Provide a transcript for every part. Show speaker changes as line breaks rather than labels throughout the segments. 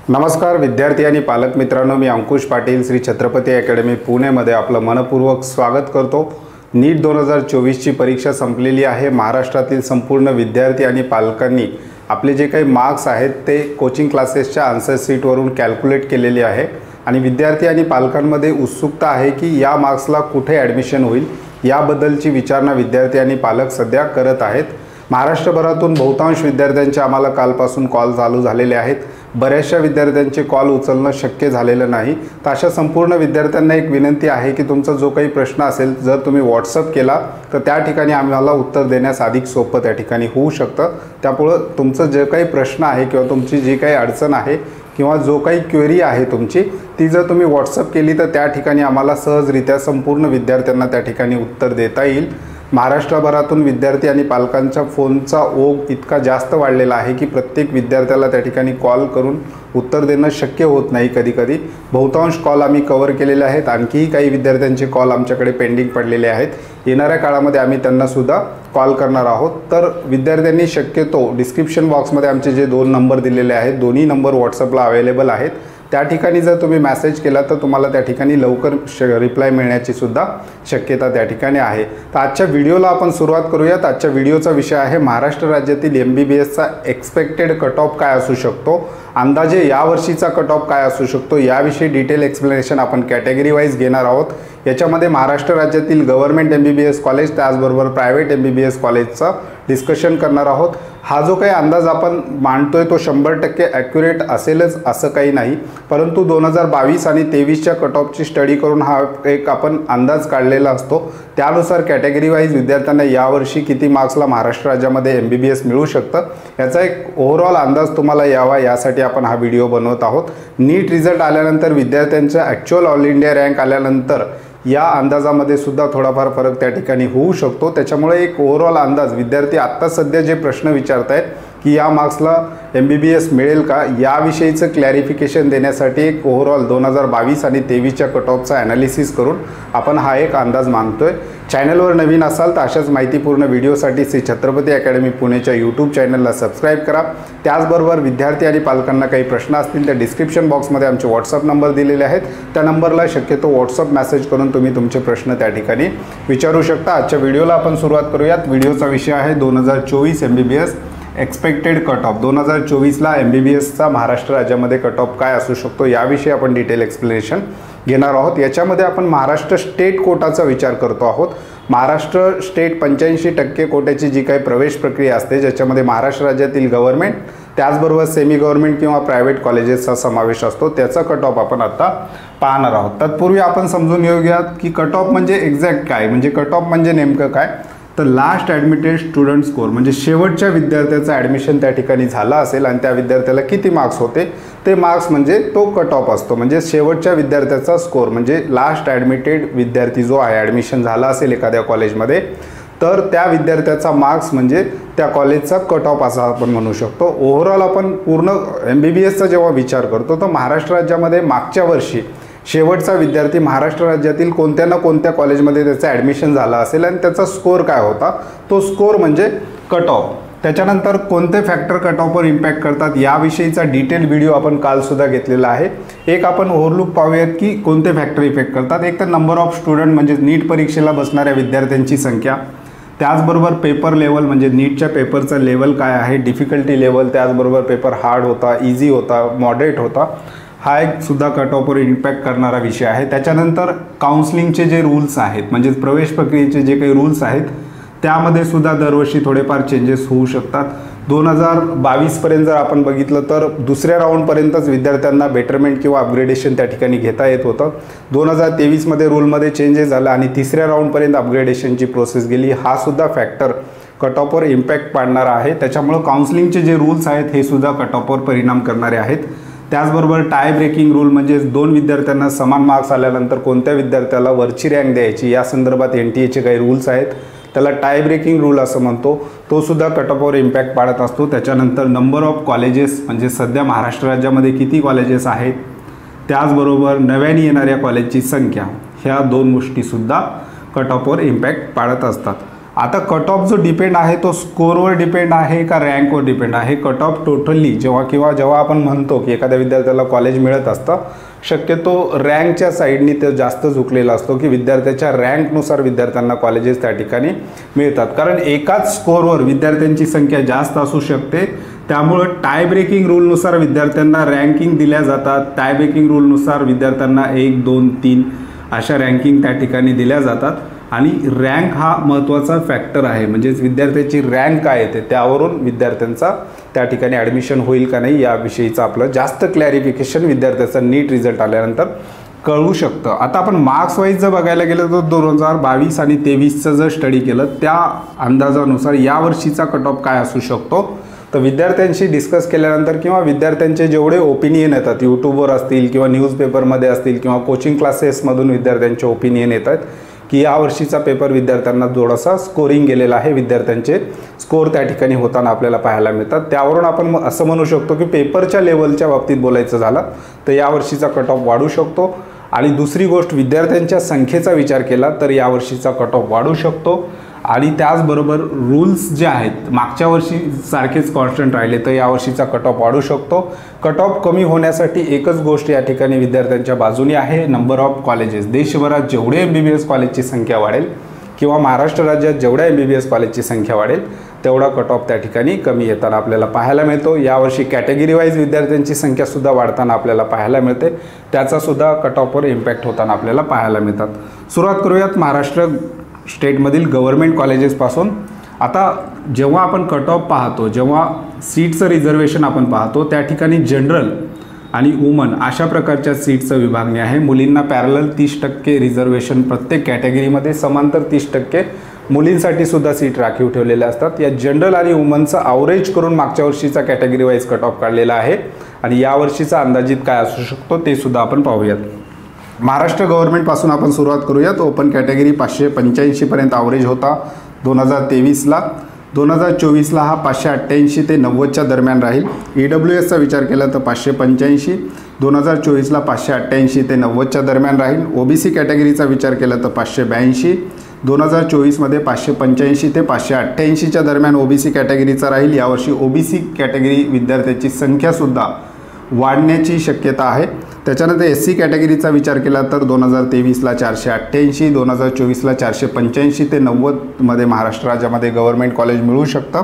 नमस्कार विद्यार्थी आणि पालक मित्रांनो, मी अंकुश पाटील श्री छत्रपती अकॅडमी पुणेमध्ये आपलं मनपूर्वक स्वागत करतो। नीट 2024 ची परीक्षा संपलेली आहे। महाराष्ट्रातील संपूर्ण विद्यार्थी आणि पालकांनी आपले जे काही मार्क्स आहेत ते कोचिंग क्लासेसच्या आन्सर शीटवरून कॅल्क्युलेट केलेले आहे आणि विद्यार्थी आणि पालकांमध्ये उत्सुकता आहे की या मार्क्सला कुठे ॲडमिशन होईल याबद्दलची विचारणा विद्यार्थी आणि पालक सध्या करत आहेत। महाराष्ट्रभरातून बहुतांश विद्यार्थ्यांचे आम्हाला कालपासून कॉल चालू झालेले आहेत। बऱ्याचशा विद्यार्थ्यांचे कॉल उचलणं शक्य झालेलं नाही। तर अशा संपूर्ण विद्यार्थ्यांना एक विनंती आहे की तुमचा जो काही प्रश्न असेल जर तुम्ही व्हॉट्सअप केला तर त्या ठिकाणी आम्हाला उत्तर देण्यास अधिक सोपं त्या ठिकाणी होऊ शकतं। त्यामुळे तुमचं जे काही प्रश्न आहे किंवा तुमची जी काही अडचण आहे किंवा जो काही क्वेरी आहे तुमची ती जर तुम्ही व्हॉट्सअप केली तर त्या ठिकाणी आम्हाला सहजरित्या संपूर्ण विद्यार्थ्यांना त्या ठिकाणी उत्तर देता येईल। महाराष्ट्रभरातून विद्यार्थी आणि पालकांच्या फोनचा ओघ इतका जास्त वाढलेला आहे की प्रत्येक विद्यार्थ्याला त्या ठिकाणी कॉल करून उत्तर देणं शक्य होत नाही। कधी बहुतांश कॉल आम्ही कव्हर केलेले आहेत। आणखीही काही विद्यार्थ्यांचे कॉल आमच्याकडे पेंडिंग पडलेले आहेत। येणाऱ्या काळामध्ये आम्ही त्यांना सुद्धा कॉल करणार आहोत। तर विद्यार्थ्यांनी शक्यतो डिस्क्रिप्शन बॉक्समध्ये आमचे जे 2 नंबर दिलेले आहेत दोन्ही नंबर व्हॉट्सअपला अवेलेबल आहेत। त्या ठिकाणी जर तुम्ही मेसेज केला तर तुम्हाला त्या ठिकाणी लवकर रिप्लाय मिळण्याची सुद्धा शक्यता त्या ठिकाणी आहे। तर आजच्या व्हिडिओला आपण सुरुवात करूयात। आजच्या व्हिडिओचा विषय आहे महाराष्ट्र राज्यातील MBBSचा एक्सपेक्टेड कट ऑफ काय असू शकतो, अंदाजे यावर्षीचा कट ऑफ काय असू शकतो याविषयी डिटेल एक्सप्लेनेशन आपण कॅटेगरी वाईज घेणार आहोत। याच्यामध्ये महाराष्ट्र राज्यातील गव्हर्नमेंट MBBS कॉलेज त्याचबरोबर प्रायव्हेट MBBS कॉलेजचा डिस्कशन करणार आहोत। हा जो काही अंदाज आपण मांडतोय तो 100% ॲक्युरेट असेलच असं काही नाही, परंतु 2022 आणि 23च्या कट ऑफची स्टडी करून हा एक आपण अंदाज काढलेला असतो। त्यानुसार कॅटेगरी वाईज विद्यार्थ्यांना यावर्षी किती मार्क्सला महाराष्ट्र राज्यामध्ये MBBS मिळू शकतं याचा एक ओव्हरऑल अंदाज तुम्हाला यावा यासाठी आपण हा व्हिडिओ बनवत आहोत। नीट रिझल्ट आल्यानंतर विद्यार्थ्यांचा ॲक्च्युअल ऑल इंडिया रँक आल्यानंतर या अंदाजामध्ये सुद्धा थोडाफार फरक त्या ठिकाणी होऊ शकतो। त्याच्यामुळे एक ओव्हरऑल अंदाज विद्यार्थी आत्ता सध्या जे प्रश्न विचारतायत की या मार्क्सला MBBS मिळेल का याविषयीचं क्लॅरिफिकेशन देण्यासाठी एक ओव्हरऑल 2022 आणि 23च्या कट ऑफचा ॲनालिसिस करून आपण हा एक अंदाज मानतोय। चॅनलवर नवीन असाल तर अशाच माहितीपूर्ण व्हिडिओसाठी श्री छत्रपती अकॅडमी पुणेच्या यूट्यूब चॅनलला सबस्क्राईब करा। त्याचबरोबर विद्यार्थी आणि पालकांना काही प्रश्न असतील तर डिस्क्रिप्शन बॉक्समध्ये आमचे व्हॉट्सअप नंबर दिलेले आहेत, त्या नंबरला शक्यतो व्हॉट्सअप मेसेज करून तुम्ही तुमचे प्रश्न त्या ठिकाणी विचारू शकता। आजच्या व्हिडिओला आपण सुरुवात करूयात। व्हिडिओचा विषय आहे 2024 MBBS एक्सपेक्टेड कट ऑफ। 2024ला MBBSचा महाराष्ट्र राज्यामध्ये कट ऑफ काय असू शकतो याविषयी आपण डिटेल एक्सप्लेनेशन घेणार आहोत। याच्यामध्ये आपण महाराष्ट्र स्टेट कोटाचा विचार करतो आहोत। महाराष्ट्र स्टेट 85% कोट्याची जी काही प्रवेश प्रक्रिया असते ज्याच्यामध्ये महाराष्ट्र राज्यातील गव्हर्नमेंट त्याचबरोबर सेमी गव्हर्नमेंट किंवा प्रायव्हेट कॉलेजेसचा समावेश असतो त्याचा कट ऑफ आपण आता पाहणार आहोत। तत्पूर्वी आपण समजून घेऊयात की कट ऑफ म्हणजे एक्झॅक्ट काय, म्हणजे कट ऑफ म्हणजे नेमकं काय। तर लास्ट ॲडमिटेड स्टुडंट स्कोर म्हणजे शेवटच्या विद्यार्थ्याचं ॲडमिशन त्या ठिकाणी झालं असेल आणि त्या विद्यार्थ्याला किती मार्क्स होते ते मार्क्स म्हणजे तो कट ऑफ असतो। म्हणजे शेवटच्या विद्यार्थ्याचा स्कोर म्हणजे लास्ट ॲडमिटेड विद्यार्थी जो आहे ॲडमिशन झाला असेल एखाद्या कॉलेजमध्ये तर त्या विद्यार्थ्याचा मार्क्स म्हणजे त्या कॉलेजचा कट ऑफ असा आपण म्हणू शकतो। ओव्हरऑल आपण पूर्ण MBBSचा जेव्हा विचार करतो तर महाराष्ट्र राज्यामध्ये मागच्या वर्षी शेवटचा विद्यार्थी महाराष्ट्र राज्यातील कोणत्या ना कोणत्या कॉलेजमध्ये त्याचं ॲडमिशन झालं असेल आणि त्याचा स्कोर काय होता तो स्कोर म्हणजे कट ऑफ। त्याच्यानंतर कोणते फॅक्टर कट ऑफवर इम्पॅक्ट करतात याविषयीचा डिटेल व्हिडिओ आपण कालसुद्धा घेतलेला आहे। एक आपण ओव्हरलुक पाहूयात की कोणते फॅक्टर इफेक्ट करतात। एक तर नंबर ऑफ स्टुडंट म्हणजे नीट परीक्षेला बसणाऱ्या विद्यार्थ्यांची संख्या, त्याचबरोबर पेपर लेवल म्हणजे नीटच्या पेपरचा लेवल काय आहे, डिफिकल्टी लेवल, त्याचबरोबर पेपर हार्ड होता, इझी होता, मॉडरेट होता, हा एक सुद्धा कट ऑफवर इम्पॅक्ट करणारा विषय आहे। त्याच्यानंतर काउन्सिलिंगचे जे रूल्स आहेत म्हणजे प्रवेश प्रक्रियेचे जे काही रूल्स आहेत त्यामध्ये सुद्धा दरवर्षी थोडेफार चेंजेस होऊ शकतात। 2022पर्यंत जर आपण बघितलं तर दुसऱ्या राऊंडपर्यंतच विद्यार्थ्यांना बेटरमेंट किंवा अपग्रेडेशन त्या ठिकाणी घेता येत होतं। 2023मध्ये रूलमध्ये चेंजेस झाला आणि तिसऱ्या राऊंडपर्यंत अपग्रेडेशनची प्रोसेस गेली। हा सुद्धा फॅक्टर कट ऑफवर इम्पॅक्ट पाडणारा आहे। त्याच्यामुळं काउन्सिलिंगचे जे रूल्स आहेत हे सुद्धा कट ऑफवर परिणाम करणारे आहेत। त्याचबरोबर टाय ब्रेकिंग रूल म्हणजे 2 विद्यार्थ्यांना समान मार्क्स आल्यानंतर कोणत्या विद्यार्थ्याला वरची रँक द्यायची या संदर्भात NTA चे काही रूल्स आहेत त्याला टाय ब्रेकिंग रूल असं म्हणतो, तो सुद्धा कट ऑफवर इम्पॅक्ट पाडत असतो। त्याच्यानंतर नंबर ऑफ कॉलेजेस म्हणजे सध्या महाराष्ट्र राज्यामध्ये किती कॉलेजेस आहेत, त्याचबरोबर नव्याने येणाऱ्या कॉलेजची संख्या, ह्या 2 गोष्टीसुद्धा कट ऑफवर इम्पॅक्ट पाडत असतात। आता कट ऑफ जो डिपेंड आहे तो स्कोरवर डिपेंड आहे का रँकवर डिपेंड आहे? कट ऑफ टोटली जेव्हा आपण म्हणतो की एखाद्या विद्यार्थ्याला कॉलेज मिळत असतं, शक्यतो रँकच्या साईडनी ते जास्त झुकलेला असतो की विद्यार्थ्याच्या रँकनुसार विद्यार्थ्यांना कॉलेजेस त्या ठिकाणी मिळतात, कारण एकाच स्कोरवर विद्यार्थ्यांची संख्या जास्त असू शकते. त्यामुळं टाय ब्रेकिंग रूलनुसार विद्यार्थ्यांना रँकिंग दिल्या जातात. टाय ब्रेकिंग रूलनुसार विद्यार्थ्यांना 1, 2, 3 अशा रँकिंग त्या ठिकाणी दिल्या जातात. आणि रँक हा महत्त्वाचा फॅक्टर आहे, म्हणजेच विद्यार्थ्याची रँक काय येते त्यावरून विद्यार्थ्यांचा त्या ठिकाणी ॲडमिशन होईल का नाही याविषयीचं आपलं जास्त क्लॅरिफिकेशन विद्यार्थ्याचा नीट रिझल्ट आल्यानंतर कळू शकतं. आता आपण मार्क्स वाईज जर बघायला गेलं तर 2022 आणि 23चं जर स्टडी केलं त्या अंदाजानुसार यावर्षीचा कट ऑफ काय असू शकतो, तर विद्यार्थ्यांशी डिस्कस केल्यानंतर किंवा विद्यार्थ्यांचे जेवढे ओपिनियन येतात यूट्यूबवर असतील किंवा न्यूजपेपरमध्ये असतील किंवा कोचिंग क्लासेसमधून विद्यार्थ्यांचे ओपिनियन येतात की यावर्षीचा पेपर विद्यार्थ्यांना थोडासा स्कोरिंग गेलेला आहे, विद्यार्थ्यांचे स्कोर त्या ठिकाणी होताना आपल्याला पाहायला मिळतात. त्यावरून आपण असं म्हणू शकतो की पेपरच्या लेवलच्या बाबतीत बोलायचं झालं तर यावर्षीचा कट ऑफ वाढू शकतो. आणि दुसरी गोष्ट, विद्यार्थ्यांच्या संख्येचा विचार केला तर यावर्षीचा कट ऑफ वाढू शकतो. आणि त्याचबरोबर रूल्स जे आहेत मागच्या वर्षी सारखेच कॉन्स्टंट राहिले तर यावर्षीचा कट ऑफ वाढू शकतो. कट ऑफ कमी होण्यासाठी एकच गोष्ट या ठिकाणी विद्यार्थ्यांच्या बाजूने आहे, नंबर ऑफ कॉलेजेस. देशभरात जेवढे MBBS कॉलेजची संख्या वाढेल किंवा महाराष्ट्र राज्यात जेवढ्या MBBS कॉलेजची संख्या वाढेल तेवढा कट ऑफ त्या ठिकाणी कमी येताना आपल्याला पाहायला मिळतो. यावर्षी कॅटेगरी वाईज विद्यार्थ्यांची संख्यासुद्धा वाढताना आपल्याला पाहायला मिळते, त्याचासुद्धा कट ऑफवर इम्पॅक्ट होताना आपल्याला पाहायला मिळतात. सुरुवात करूयात महाराष्ट्र स्टेटमधील गव्हर्मेंट कॉलेजेसपासून. आता जेव्हा आपण कट ऑफ पाहतो, जेव्हा सीटचं रिझर्वेशन आपण पाहतो, त्या ठिकाणी जनरल आणि वुमन अशा प्रकारच्या सीटचं विभागणी आहे. मुलींना पॅरलल 30% रिझर्वेशन प्रत्येक कॅटेगरीमध्ये, समांतर 30% मुलींसाठी सुद्धा सीट राखीव ठेवलेल्या असतात. या जनरल आणि वुमनचं ॲव्हरेज करून मागच्या वर्षीचा कॅटेगरी वाईज कट ऑफ काढलेला आहे आणि यावर्षीचा अंदाजित काय असू शकतो ते सुद्धा आपण पाहूयात. महाराष्ट्र गव्हर्नमेंटपासून आपण सुरुवात करूयात. ओपन कॅटेगरी 585 पर्यंत ॲव्हरेज होता 2023ला. 2024ला हा 588 ते 90च्या दरम्यान राहील. EWSचा विचार केला तर 585, 2024ला 588 ते 90च्या दरम्यान राहील. OBC कॅटेगरीचा विचार केला तर 582, 2024मध्ये 585 ते 588च्या दरम्यान OBC कॅटेगरीचा राहील. यावर्षी OBC कॅटेगरी विद्यार्थ्यांची संख्यासुद्धा वाढण्याची शक्यता आहे. त्याच्यानंतर SC कॅटेगरीचा विचार केला तर 2023ला 488, 2024ला 485 ते 90मध्ये महाराष्ट्र राज्यामध्ये गव्हर्मेंट कॉलेज मिळू शकतं.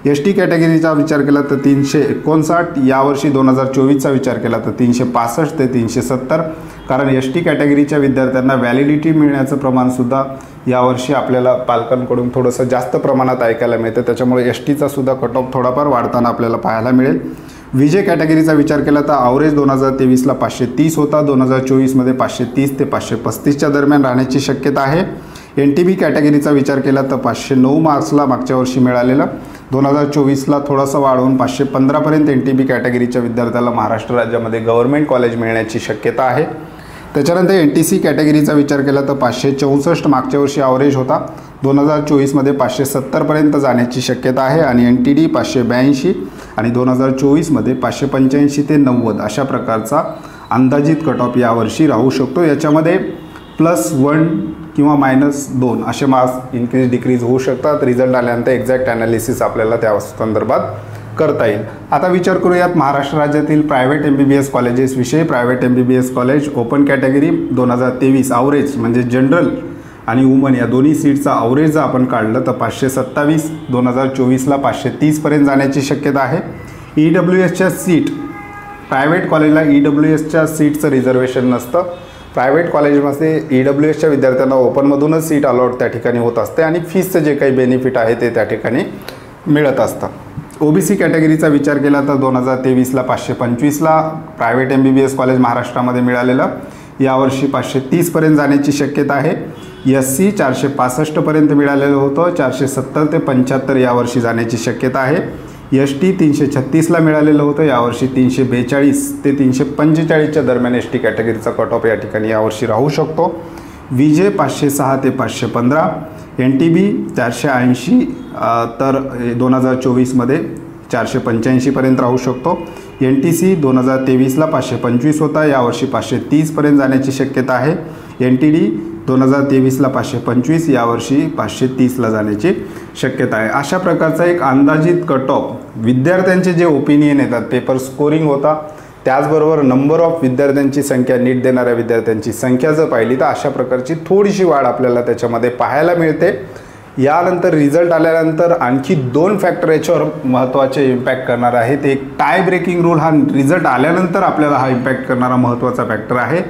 ST कॅटेगरीचा विचार केला तर 359, यावर्षी 2024चा विचार केला तर 365 ते 370, कारण ST कॅटेगरीच्या विद्यार्थ्यांना व्हॅलिडिटी मिळण्याचं प्रमाणसुद्धा यावर्षी आपल्याला पालकांकडून थोडंसं जास्त प्रमाणात ऐकायला मिळतं, त्याच्यामुळे STचा सुद्धा कट ऑफ थोडाफार वाढताना आपल्याला पाहायला मिळेल. VJ कॅटेगरीचा विचार केला तर ॲव्हरेज 2023ला 530 होता, 2024मध्ये 530 ते 535च्या दरम्यान राहण्याची शक्यता आहे. NTB कॅटेगरीचा विचार केला तर 509 मार्क्सला मागच्या वर्षी मिळालेला, 2024ला थोडंसं वाढवून 515पर्यंत NTB कॅटेगरीच्या विद्यार्थ्याला महाराष्ट्र राज्यामध्ये गव्हर्मेंट कॉलेज मिळण्याची शक्यता आहे. त्याच्यानंतर NTC कॅटेगरीचा विचार केला तर 564 मागच्या वर्षी ॲव्हरेज होता, 2024मध्ये 570पर्यंत जाण्याची शक्यता आहे. आणि NTD 582 आणि 2024मध्ये 585 ते 90 अशा प्रकारचा अंदाजित कट ऑफ यावर्षी राहू शकतो. याच्यामध्ये +1 किंवा -2 असे मार्क्स इन्क्रीज डिक्रीज होऊ शकतात. रिझल्ट आल्यानंतर एक्झॅक्ट ॲनालिसिस आपल्याला त्या संदर्भात करता येईल. आता विचार करूयात महाराष्ट्र राज्यातील प्रायव्हेट MBBS कॉलेजेसविषयी. Private MBBS college open category 2023 average म्हणजे जनरल आणि वुमन या दोन्ही सीटचा ॲव्हरेज जर आपण काढलं तर 527, 2024ला 530पर्यंत जाण्याची शक्यता आहे. EWSच्या सीट, प्रायव्हेट कॉलेजला EWSच्या सीटचं रिझर्वेशन नसतं. प्रायव्हेट कॉलेजमध्ये EWSच्या विद्यार्थ्यांना ओपनमधूनच सीट अलॉट त्या ठिकाणी होत असते आणि फीसचं जे काही बेनिफिट आहे ते त्या ठिकाणी मिळत असतं. OBC कॅटेगरीचा विचार केला तर 2023ला 525ला प्रायव्हेट MBBS कॉलेज महाराष्ट्रामध्ये मिळालेलं, यावर्षी 530पर्यंत जाण्याची शक्यता आहे. SC 465पर्यंत मिळालेलं होतं, 470 ते 75 यावर्षी जाण्याची शक्यता आहे. ST 336ला मिळालेलं होतं, यावर्षी 342 ते 345च्या दरम्यान ST कॅटेगरीचा कट ऑफ या ठिकाणी यावर्षी राहू शकतो. VJ 506 ते 515, NTB 480 तर 2024मध्ये 485पर्यंत राहू शकतो. NTC 2023ला 525 होता, यावर्षी 530पर्यंत जाण्याची शक्यता आहे. NTD 2023ला 525, यावर्षी 530ला जाण्याची शक्यता आहे। अशा प्रकारचा एक अंदाजित कट ऑफ विद्यार्थ्यांचे जे ओपिनियन येतात, पेपर स्कोरिंग होता, त्याचबरोबर नंबर ऑफ विद्यार्थ्यांची संख्या, नीट देणाऱ्या विद्यार्थ्यांची संख्या जर पाहिली तर अशा प्रकारची थोडीशी वाढ आपल्याला त्याच्यामध्ये पाहायला मिळते। यानंतर रिझल्ट आल्यानंतर आणखी 2 फॅक्टर याच्यावर महत्त्वाचे इम्पॅक्ट करणार आहेत। एक टाय ब्रेकिंग रूल, हा रिझल्ट आल्यानंतर आपल्याला हा इम्पॅक्ट करणारा महत्त्वाचा फॅक्टर आहे।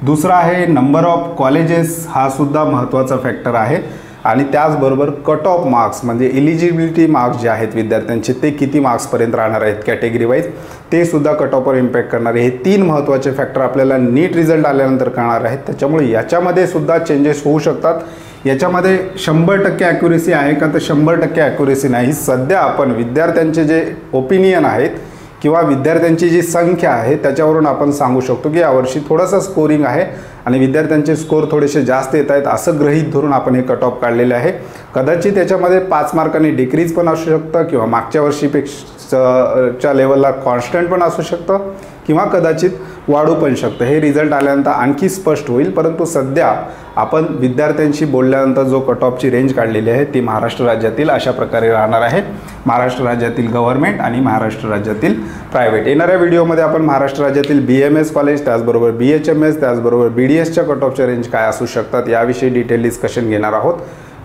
दुसरा आहे नंबर ऑफ कॉलेजेस, हा सुद्धा महत्त्वाचा फॅक्टर आहे। आणि त्याचबरोबर कट ऑफ मार्क्स म्हणजे एलिजिबिलिटी मार्क्स जे आहेत विद्यार्थ्यांचे, ते किती मार्क्सपर्यंत राहणार आहेत कॅटेगरी वाईज, ते सुद्धा कट ऑफवर इम्पॅक्ट करणारे हे 3 महत्त्वाचे फॅक्टर आपल्याला नीट रिझल्ट आल्यानंतर कळणार आहेत। त्याच्यामुळे याच्यामध्ये सुद्धा चेंजेस होऊ शकतात। याच्यामध्ये 100% ॲक्युरेसी आहे का, तर 100% ॲक्युरेसी नाही। सध्या आपण विद्यार्थ्यांचे जे ओपिनियन आहेत किंवा विद्यार्थ्यांची जी संख्या आहे त्याच्यावरून आपण सांगू शकतो की यावर्षी थोडंसं स्कोरिंग आहे आणि विद्यार्थ्यांचे स्कोर थोडेसे जास्त येत आहेत, असं गृहीत धरून आपण हे कट ऑफ काढलेले आहे। कदाचित त्याच्यामध्ये 5 मार्कांनी डिक्रीज पण असू शकतं किंवा मागच्या वर्षीपेक्षा लेवलला कॉन्स्टंट पण असू शकतं किंवा कदाचित वाढू पण शकतं। हे रिझल्ट आल्यानंतर आणखी स्पष्ट होईल, परंतु सध्या आपण विद्यार्थ्यांशी बोलल्यानंतर जो कट ऑफची रेंज काढलेली आहे ती महाराष्ट्र राज्यातील अशा प्रकारे राहणार आहे। महाराष्ट्र राज्यातील गव्हर्नमेंट आणि महाराष्ट्र राज्यातील प्रायव्हेट। येणाऱ्या व्हिडिओमध्ये आपण महाराष्ट्र राज्यातील BMS कॉलेज, त्याचबरोबर BHMS, त्याचबरोबर BDSच्या कट ऑफच्या रेंज काय असू शकतात याविषयी डिटेल डिस्कशन घेणार आहोत।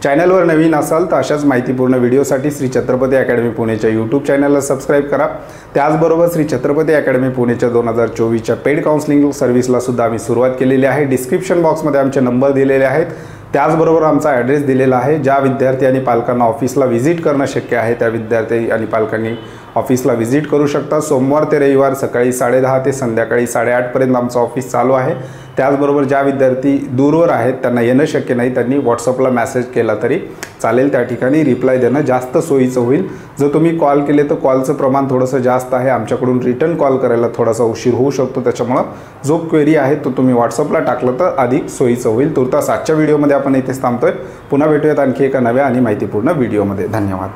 चॅनलवर नवीन असाल तर अशाच माहितीपूर्ण व्हिडिओसाठी श्री छत्रपती अकॅडमी पुणेच्या यूट्यूब चॅनलला सबस्क्राईब करा। त्याचबरोबर श्री छत्रपती अकॅडमी पुणेच्या 2024च्या पेड काउन्सिलिंग सर्व्हिसला सुद्धा आम्ही सुरुवात केलेली आहे। डिस्क्रिप्शन बॉक्समध्ये आमचे नंबर दिलेले आहेत, त्याचबरोबर आमचा ॲड्रेस दिलेला आहे। ज्या विद्यार्थी आणि पालकांना ऑफिसला व्हिजिट करणं शक्य आहे त्या विद्यार्थी आणि पालकांनी ऑफिसला व्हिजिट करू शकता। सोमवार ते रविवार सकाळी 10:30 ते संध्याकाळी 8:30पर्यंत आमचं ऑफिस चालू आहे। त्याचबरोबर ज्या विद्यार्थी दूरवर आहेत त्यांना येणं शक्य नाही, त्यांनी व्हॉट्सअपला मेसेज केला तरी चालेल, त्या ठिकाणी रिप्लाय देणं जास्त सोयीचं होईल। जर तुम्ही कॉल केले तर कॉलचं प्रमाण थोडंसं जास्त आहे, आमच्याकडून रिटर्न कॉल करायला थोडासा उशीर होऊ शकतो, त्याच्यामुळं जो क्वेरी आहे तो तुम्ही व्हॉट्सअपला टाकलं तर अधिक सोयीचं होईल। तुर्तास आजच्या व्हिडिओमध्ये आपण इथेच थांबतोय, पुन्हा भेटूयात आणखी एका नव्या आणि माहितीपूर्ण व्हिडिओमध्ये। धन्यवाद।